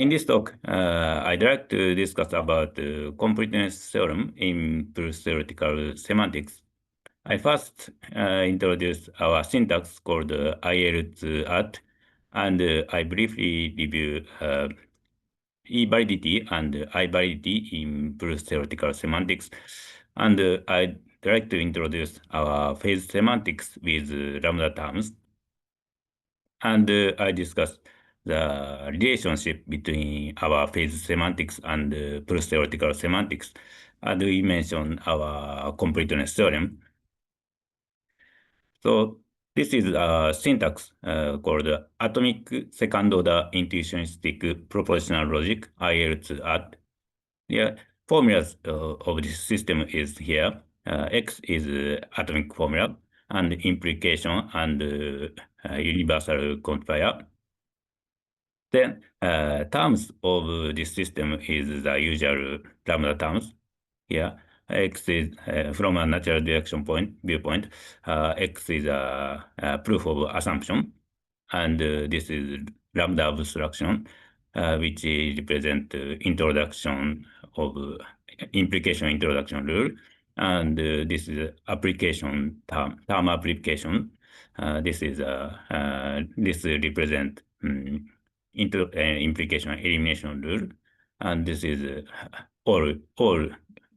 In this talk, I'd like to discuss about the completeness theorem in proof-theoretical semantics. I first introduced our syntax called IL2AT, and I briefly review E-validity and I-validity in proof-theoretical semantics. And I'd like to introduce our phase semantics with lambda terms. And I discussed the relationship between our phase semantics and proof-theoretical semantics. And we mentioned our completeness theorem. So this is a syntax called atomic second-order intuitionistic propositional logic, IL2AT. The formulas of this system is here. X is atomic formula and implication and universal quantifier. Then terms of this system is the usual lambda terms. Here, X is from a natural deduction viewpoint. X is a proof of assumption, and this is lambda abstraction, which represent introduction of implication introduction rule, and this is application term application. This represent implication elimination rule, and this is all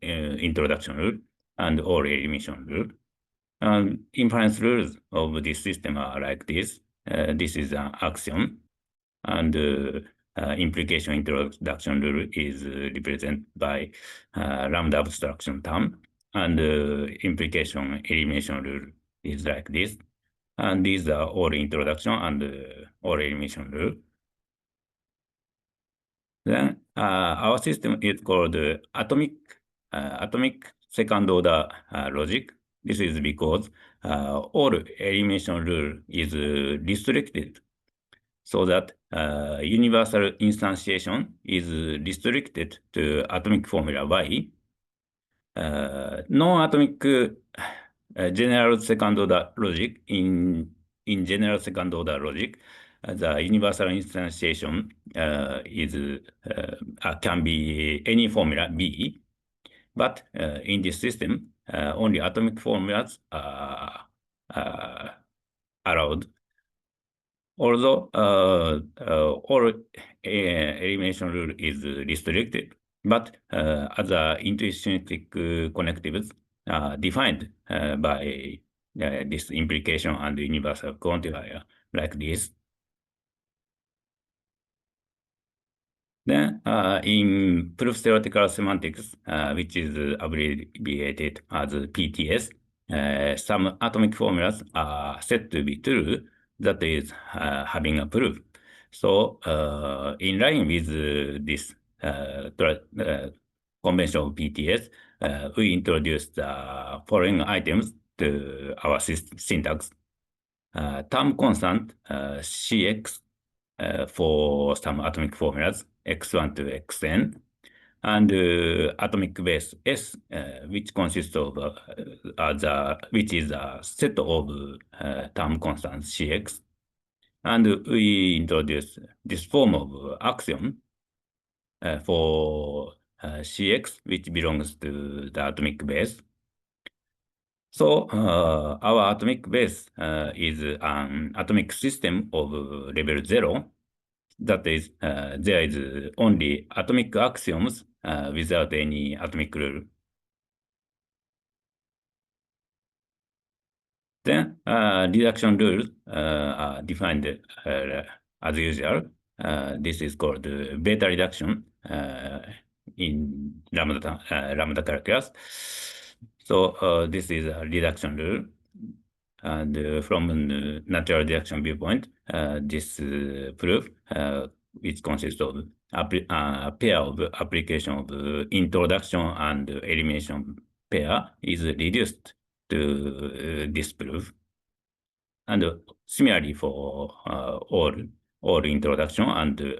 introduction rule and all elimination rule. Inference rules of this system are like this. This is an axiom, and implication introduction rule is represented by lambda abstraction term, and implication elimination rule is like this. And these are all introduction and all elimination rule. Then our system is called atomic second order logic. This is because all elimination rule is restricted, so that universal instantiation is restricted to atomic formula Y. Non-atomic general second order logic in general second order logic, the universal instantiation can be any formula B, but in this system, only atomic formulas are allowed. Although all elimination rule is restricted, but other intuitionistic connectives are defined by this implication and universal quantifier like this. Then in proof-theoretical semantics, which is abbreviated as PTS, some atomic formulas are said to be true, that is having a proof. So in line with this convention of PTS, we introduced the following items to our syntax. Term constant Cx for some atomic formulas, x1 to xn, and atomic base S, which consists of which is a set of term constants Cx, and we introduce this form of axiom for Cx, which belongs to the atomic base. So our atomic base is an atomic system of level 0. That is, there is only atomic axioms without any atomic rule. Then deduction rules are defined as usual. This is called beta reduction in lambda calculus. So this is a reduction rule. And from a natural deduction viewpoint, this proof, which consists of a pair of application of introduction and elimination pair, is reduced to this proof. And similarly for all introduction and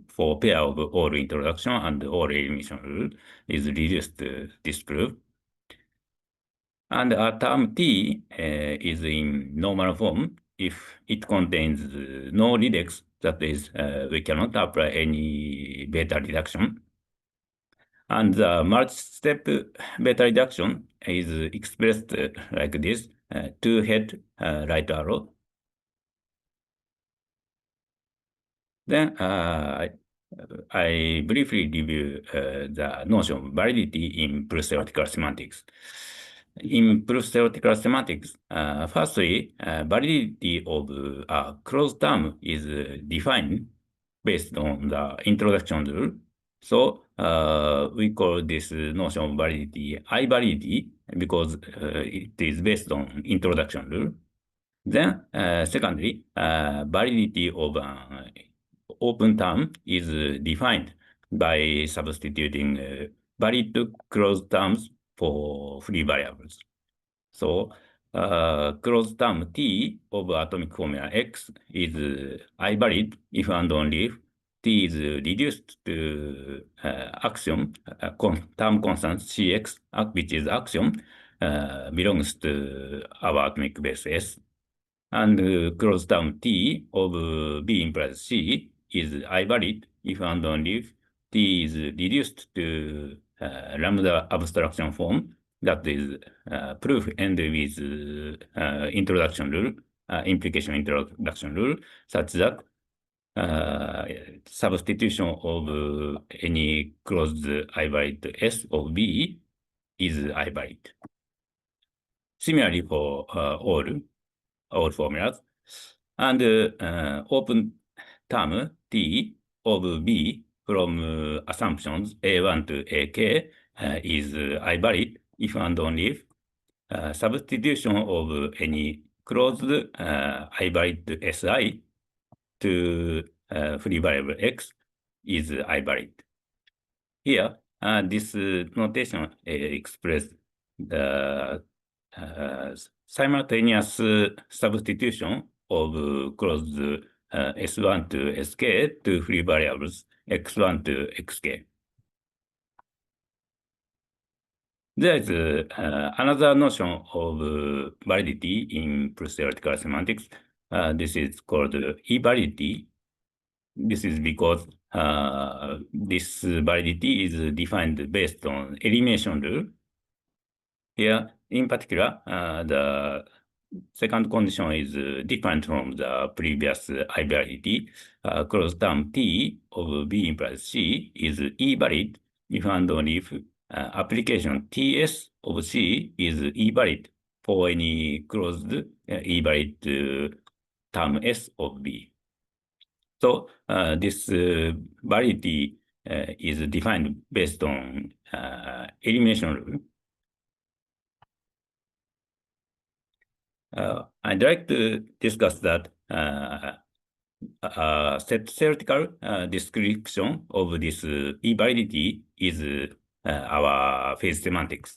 for pair of all introduction and all elimination rule is reduced to this proof. And a term T is in normal form if it contains no regex, That is, we cannot apply any beta reduction. And the multi-step beta reduction is expressed like this, two-head right arrow. Then I briefly review the notion of validity in proof-theoretical semantics. In proof-theoretical semantics, firstly, validity of a closed term is defined based on the introduction rule. So we call this notion of validity I-validity because it is based on introduction rule. Then, secondly, validity of an open term is defined by substituting valid closed terms for free variables. So, closed term T of atomic formula X is I-valid if and only if T is reduced to axiom, term constant Cx, which is axiom, belongs to our atomic base S. And closed term T of B implies C is I-valid if and only if T is reduced to lambda abstraction form, that is proof end with introduction rule, implication introduction rule, such that substitution of any closed I-valid S of B is I-valid. Similarly for all formulas. And open term T of B from assumptions A1 to AK is I-valid if and only if substitution of any closed I-valid SI to free variable X is I-valid. Here, this notation expresses the simultaneous substitution of closed S1 to Sk to free variables X1 to Xk. There is another notion of validity in proof-theoretical semantics. This is called e-validity. This is because this validity is defined based on elimination rule. Here, in particular, the second condition is different from the previous I-validity. Closed term T of B implies C is E-valid if and only if application TS of C is E-valid for any closed E-valid term S of B. So this validity is defined based on elimination rule. I'd like to discuss that set theoretical description of this e-validity is our phase semantics.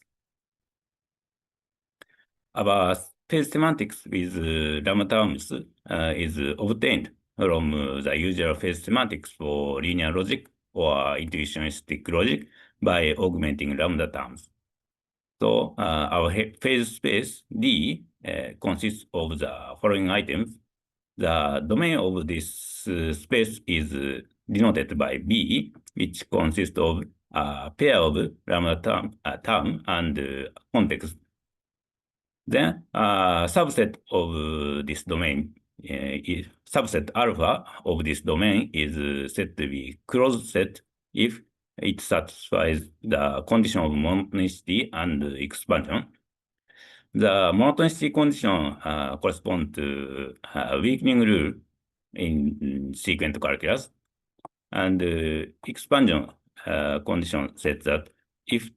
Our phase semantics with lambda terms is obtained from the usual phase semantics for linear logic or intuitionistic logic by augmenting lambda terms. So our phase space D consists of the following items. The domain of this space is denoted by B, which consists of a pair of lambda term and context. Then subset of this domain, subset alpha of this domain is said to be closed set if it satisfies the condition of monotonicity and expansion. The monotonicity condition corresponds to weakening rule in sequent calculus, and expansion condition says that if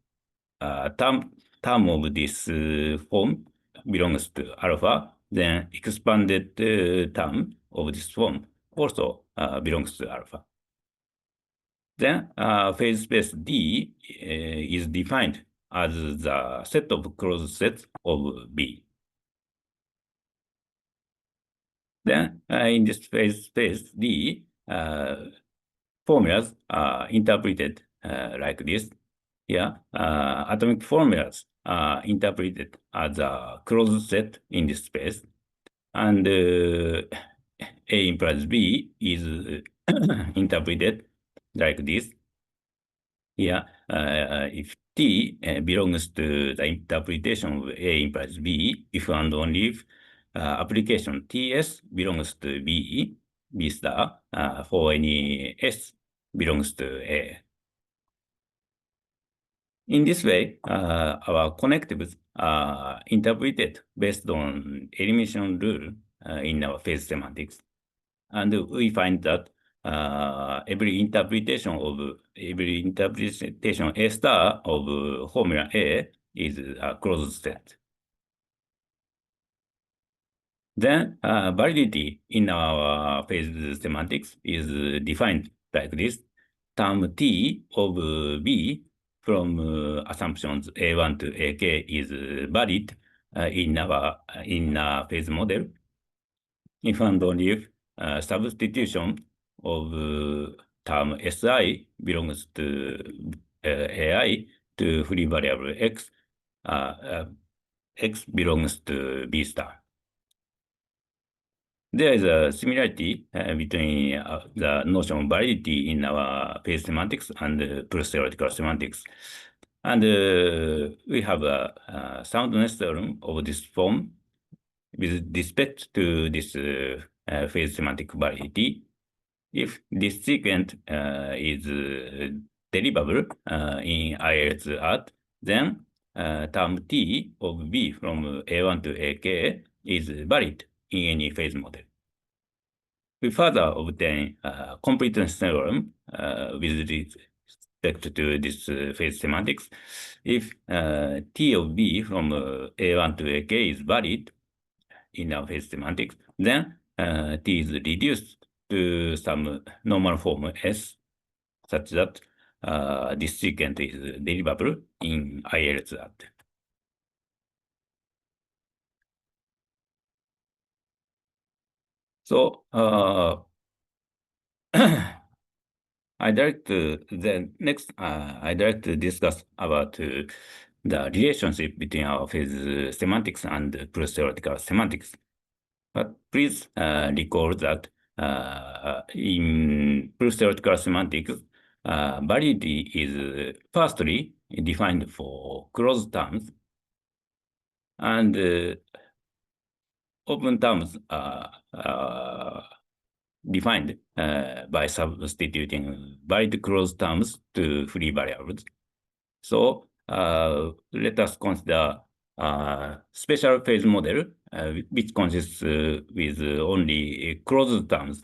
term of this form belongs to alpha, then expanded term of this form also belongs to alpha. Then phase space D is defined as the set of closed sets of B. Then in this phase space D, formulas are interpreted like this. Here, atomic formulas are interpreted as a closed set in this space. And A implies B is interpreted like this. Here, if T belongs to the interpretation of A implies B, if and only if application TS belongs to B star, for any S belongs to A. In this way, our connectives are interpreted based on elimination rule in our phase semantics. And we find that every interpretation A star of formula A is a closed set. Then validity in our phase semantics is defined like this. Term T of B from assumptions A1 to AK is valid in our phase model. If and only if substitution of term SI belongs to AI to free variable X, X belongs to B star. There is a similarity between the notion of validity in our phase semantics and proof-theoretical semantics. And we have a soundness theorem of this form with respect to this phase semantic validity. If this sequence is derivable in ILS art, then term T of B from A1 to AK is valid in any phase model. We further obtain completeness theorem with respect to this phase semantics. If T of B from A1 to AK is valid in our phase semantics, then T is reduced to some normal form S, such that this sequence is derivable in ILS art. So I'd like to discuss about the relationship between our phase semantics and proof-theoretical semantics. But please recall that in proof-theoretical semantics, validity is firstly defined for closed terms, and open terms are defined by substituting valid closed terms to free variables. So let us consider a special phase model which consists with only closed terms.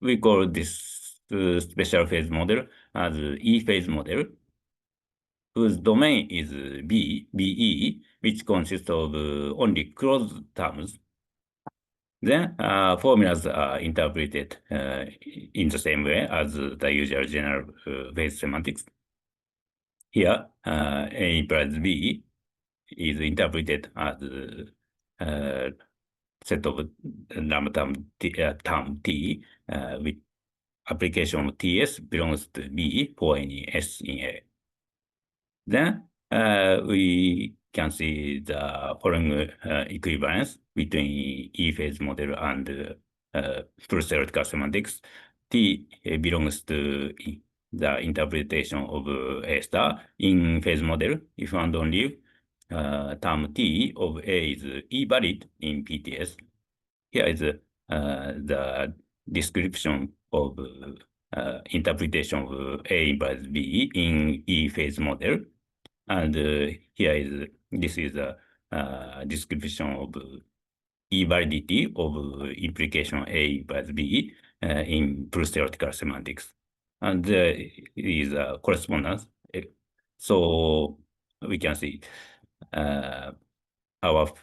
We call this special phase model as E-phase model, whose domain is BE, which consists of only closed terms. Then formulas are interpreted in the same way as the usual general phase semantics. Here, A implies B is interpreted as set of lambda term T with application of TS belongs to B for any S in A. Then we can see the following equivalence between E-phase model and proof-theoretical semantics. T belongs to the interpretation of A star in phase model if and only if term T of A is E-valid in PTS. Here is the description of interpretation of A implies B in E-phase model. And this is a description of E-validity of implication A implies B in proof-theoretical semantics. And there is a correspondence. So we can see our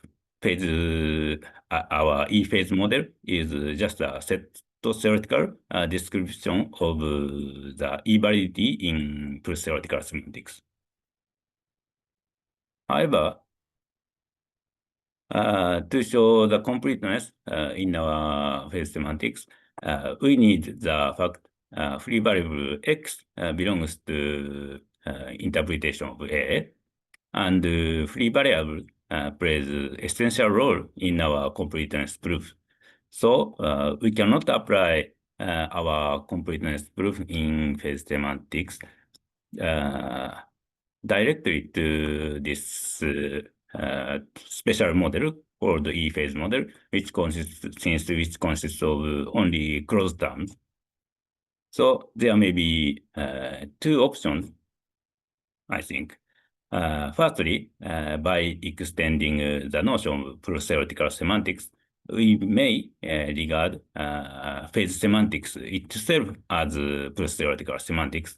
E-phase model is just a set-theoretical description of the E-validity in proof-theoretical semantics. However, to show the completeness in our phase semantics, we need the fact free variable X belongs to interpretation of A, and free variable plays essential role in our completeness proof. So we cannot apply our completeness proof in phase semantics directly to this special model called E-phase model, which consists of only closed terms. So there may be two options, I think. Firstly, by extending the notion of proof-theoretical semantics, we may regard phase semantics itself as proof-theoretical semantics.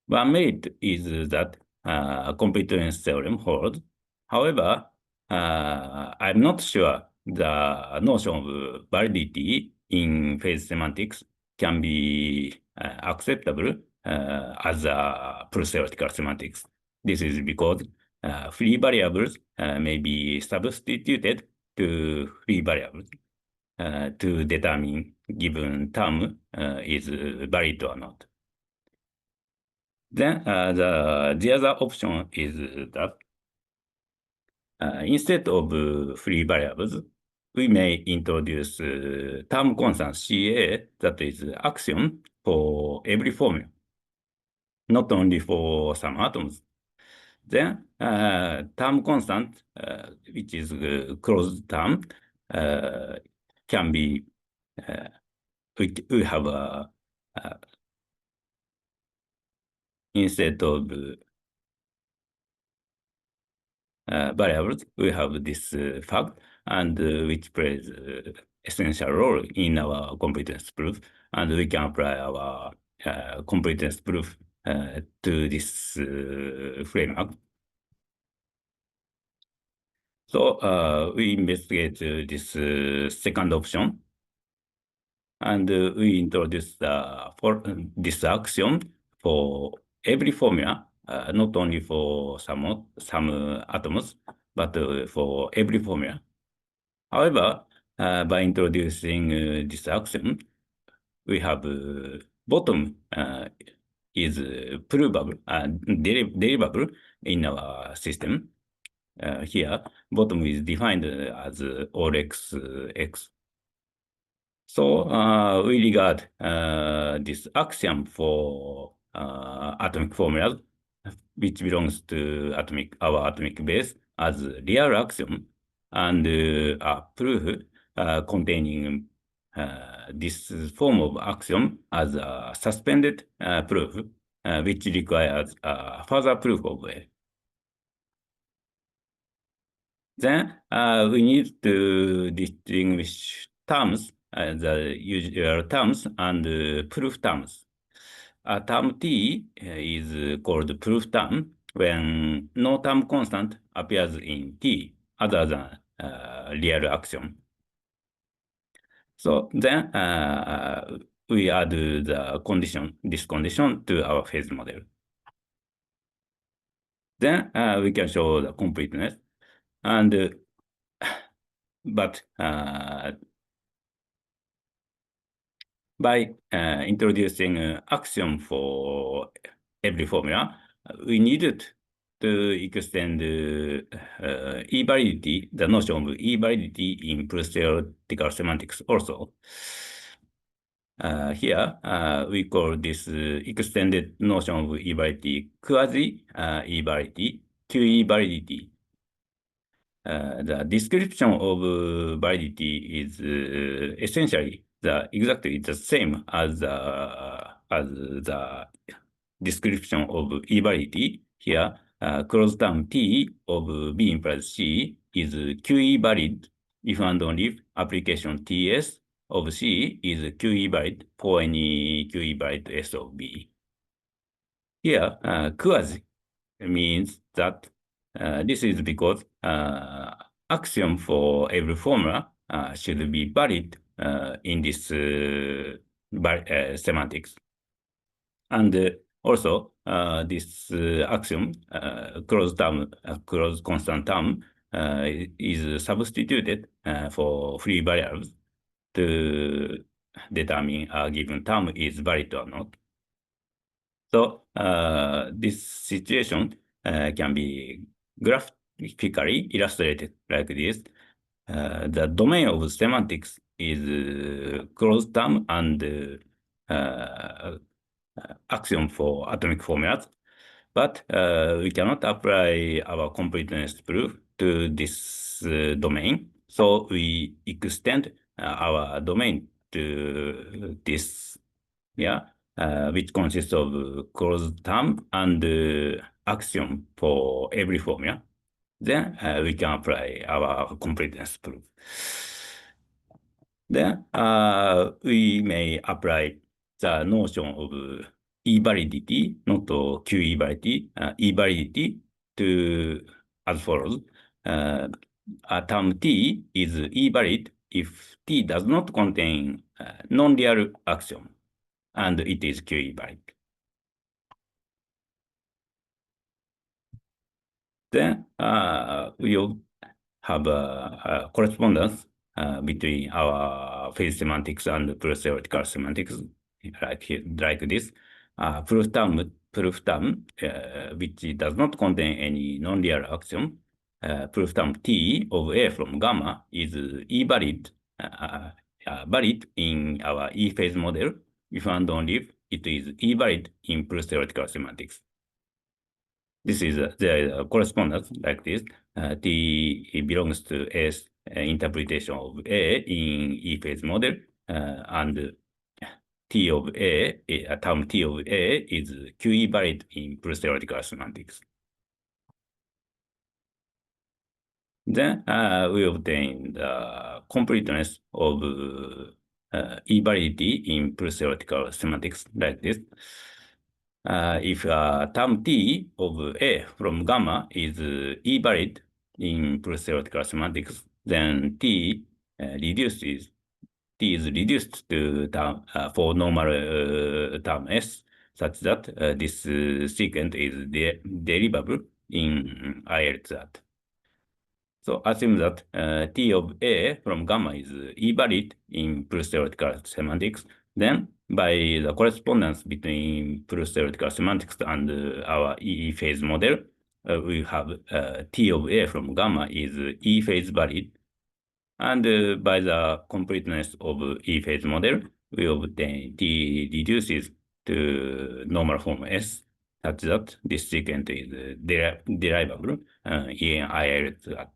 One merit is that completeness theorem holds. However, I'm not sure the notion of validity in phase semantics can be acceptable as a proof-theoretical semantics. This is because free variables may be substituted to free variables to determine given term is valid or not. Then the other option is that instead of free variables, we may introduce term constant CA that is axiom for every formula, not only for some atoms. Then term constant, which is closed term, can be, we have instead of variables, we have this fact, and which plays essential role in our completeness proof, and we can apply our completeness proof to this framework. So we investigate this second option, and we introduce this axiom for every formula, not only for some atoms, but for every formula. However, by introducing this axiom, we have bottom is provable, derivable in our system. Here, bottom is defined as all x. So we regard this axiom for atomic formulas, which belongs to our atomic base, as real axiom, and a proof containing this form of axiom as a suspended proof, which requires further proof of it. Then we need to distinguish terms, the usual terms, and proof terms. A term T is called proof term when no term constant appears in T other than real axiom. So then we add this condition to our phase model. Then we can show the completeness, and but by introducing axiom for every formula, we needed to extend e-validity, the notion of e-validity in proof-theoretical semantics also. Here, we call this extended notion of e-validity quasi-e-validity, QE-validity. The description of validity is essentially exactly the same as the description of e-validity. Here, closed term T of B implies C is QE valid if and only if application TS of C is QE valid for any QE valid S of B. Here, quasi means that this is because axiom for every formula should be valid in this semantics. And also, this axiom, closed constant term, is substituted for free variables to determine a given term is valid or not. So this situation can be graphically illustrated like this. The domain of semantics is closed term and axiom for atomic formulas. But we cannot apply our completeness proof to this domain. So we extend our domain to this, which consists of closed term and axiom for every formula. Then we can apply our completeness proof. Then we may apply the notion of e-validity, not QE-validity, e-validity to as follows. A term T is e-valid if T does not contain non-real axiom, and it is QE-valid. Then we'll have a correspondence between our phase semantics and proof-theoretical semantics, like this. Proof term, which does not contain any non-real axiom. Proof term T of A from gamma is e-valid, valid in our E-phase model if and only if it is e-valid in proof-theoretical semantics. This is the correspondence like this. T belongs to A's interpretation of A in E-phase model, and T of A, term T of A is QE valid in proof-theoretical semantics. Then we obtain the completeness of e-validity in proof-theoretical semantics like this. If term T of A from gamma is e-valid in proof-theoretical semantics, then T is reduced to term for normal term S, such that this sequence is derivable in IL2. So assume that T of A from gamma is e-valid in proof-theoretical semantics, then by the correspondence between proof-theoretical semantics and our E-phase model, we have T of A from gamma is E-phase valid. And by the completeness of E-phase model, we obtain T reduces to normal form S, such that this sequence is derivable in IL2.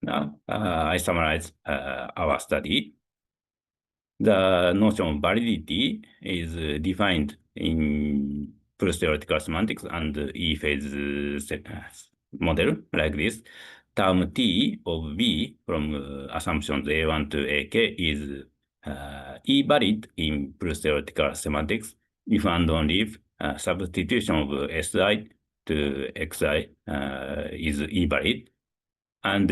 Now, I summarize our study. The notion of validity is defined in proof-theoretical semantics and E-phase model like this. Term T of V from assumptions A1 to AK is E-valid in proof-theoretical semantics if and only if substitution of SI to XI is E-valid. And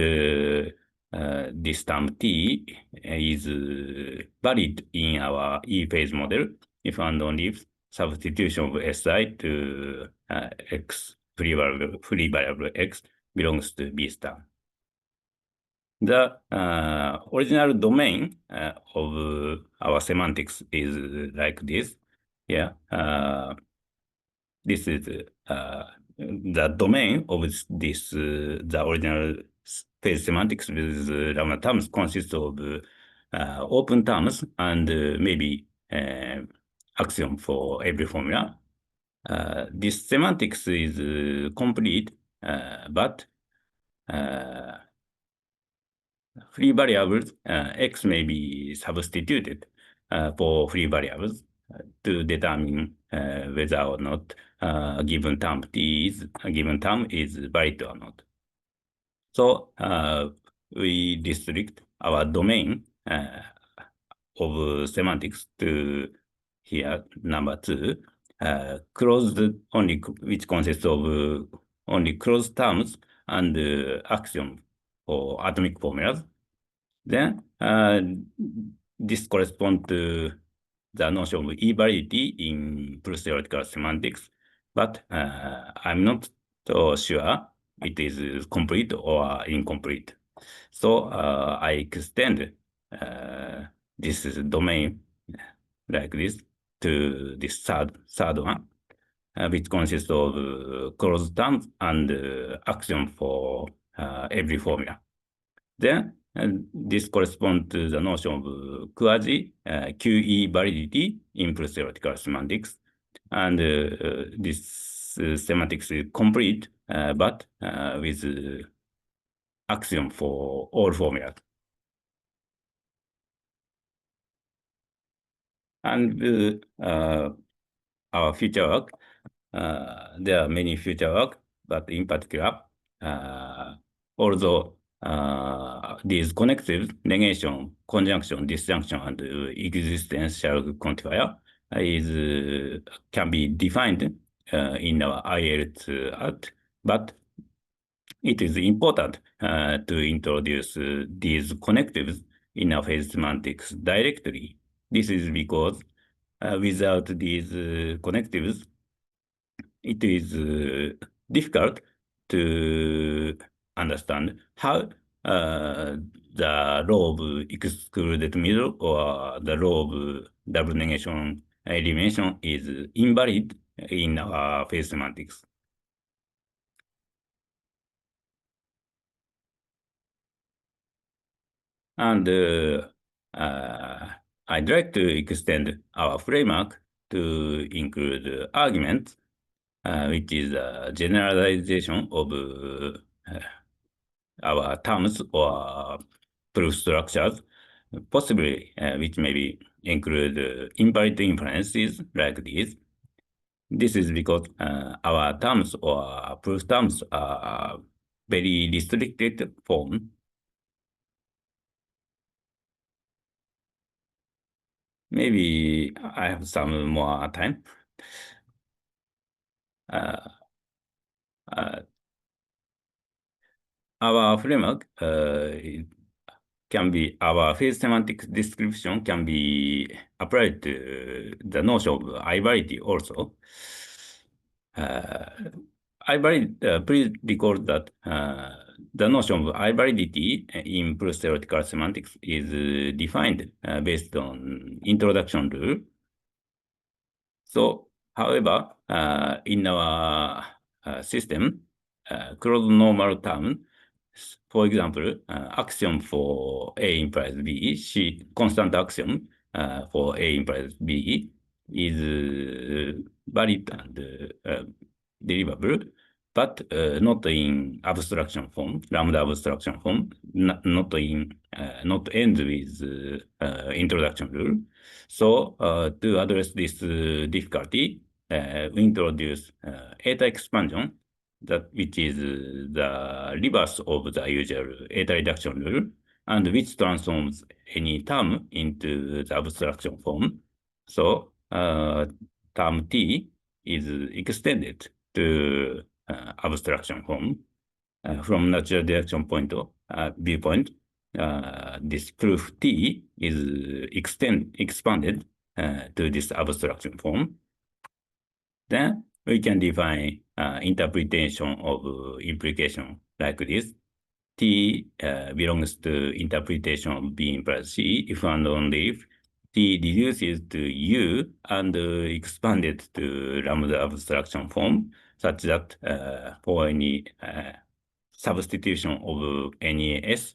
this term T is valid in our E-phase model if and only if substitution of SI to X, free variable X, belongs to B star. The original domain of our semantics is like this. This is the domain of this, the original phase semantics with lambda terms consists of open terms and maybe axiom for every formula. This semantics is complete, but free variables X may be substituted for free variables to determine whether or not a given term is valid or not. So we restrict our domain of semantics to here number 2, closed only, which consists of only closed terms and axiom for atomic formulas. Then this corresponds to the notion of e-validity in proof-theoretical semantics, but I'm not so sure it is complete or incomplete. So I extend this domain like this to this third one, which consists of closed terms and axiom for every formula. Then And this corresponds to the notion of quasi-QE validity in proof-theoretical semantics. And this semantics is complete, but with axiom for all formulas. And our future work, there are many future work, but in particular, although these connectives, negation, conjunction, disjunction, and existential quantifier can be defined in our IELTS art, but it is important to introduce these connectives in our phase semantics directly. This is because without these connectives, it is difficult to understand how the law of excluded middle or the law of double negation elimination is invalid in our phase semantics. And I'd like to extend our framework to include arguments, which is a generalization of our terms or proof structures, possibly which maybe include invalid inferences like these. This is because our terms or proof terms are very restricted form. Maybe I have some more time. Uh, uh, our framework can be, our phase semantics description can be applied to the notion of I-validity also. Please recall that the notion of I-validity in proof-theoretical semantics is defined based on introduction rule. So, however, in our system, closed normal term, for example, axiom for A implies B, constant axiom for A implies B is valid and derivable, but not in abstraction form, lambda abstraction form, not ends with introduction rule. So to address this difficulty, we introduce eta expansion, which is the reverse of the usual eta reduction rule, and which transforms any term into the abstraction form. So term T is extended to abstraction form from natural deduction viewpoint. This proof T is expanded to this abstraction form. Then we can define interpretation of implication like this. T belongs to interpretation of B implies C if and only if T reduces to U and expanded to lambda abstraction form, such that for any substitution of any S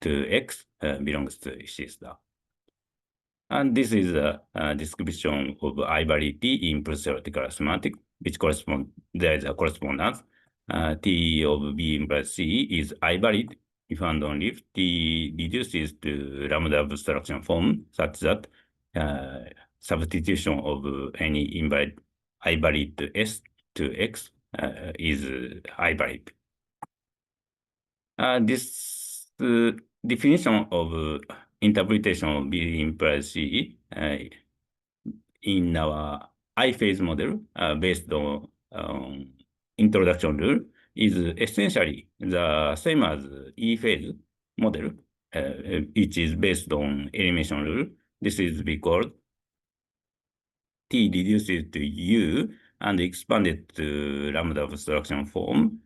to X belongs to C star. And this is a description of I-validity in proof-theoretical semantics, which there is a correspondence. T of B implies C is I-valid if and only if T reduces to lambda abstraction form, such that substitution of any invalid I-valid S to X is I-valid. This definition of interpretation of B implies C in our I-phase model based on introduction rule is essentially the same as E-phase model, which is based on elimination rule. This is because T reduces to U and expanded to lambda abstraction form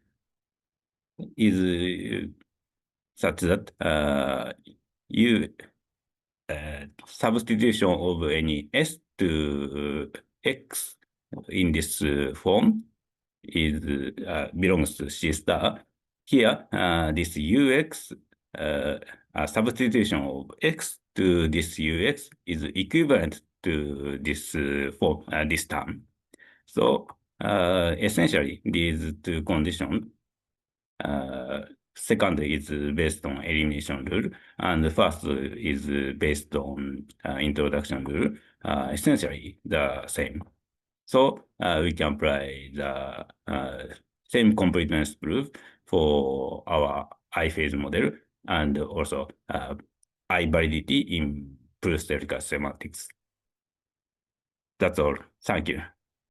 is such that substitution of any S to X in this form belongs to C star. Here, this UX substitution of x to this ux is equivalent to this form, this term. So essentially, these two conditions, second is based on elimination rule, and the first is based on introduction rule, essentially the same. So we can apply the same completeness proof for our I-phase model and also I-validity in proof-theoretical semantics. That's all. Thank you.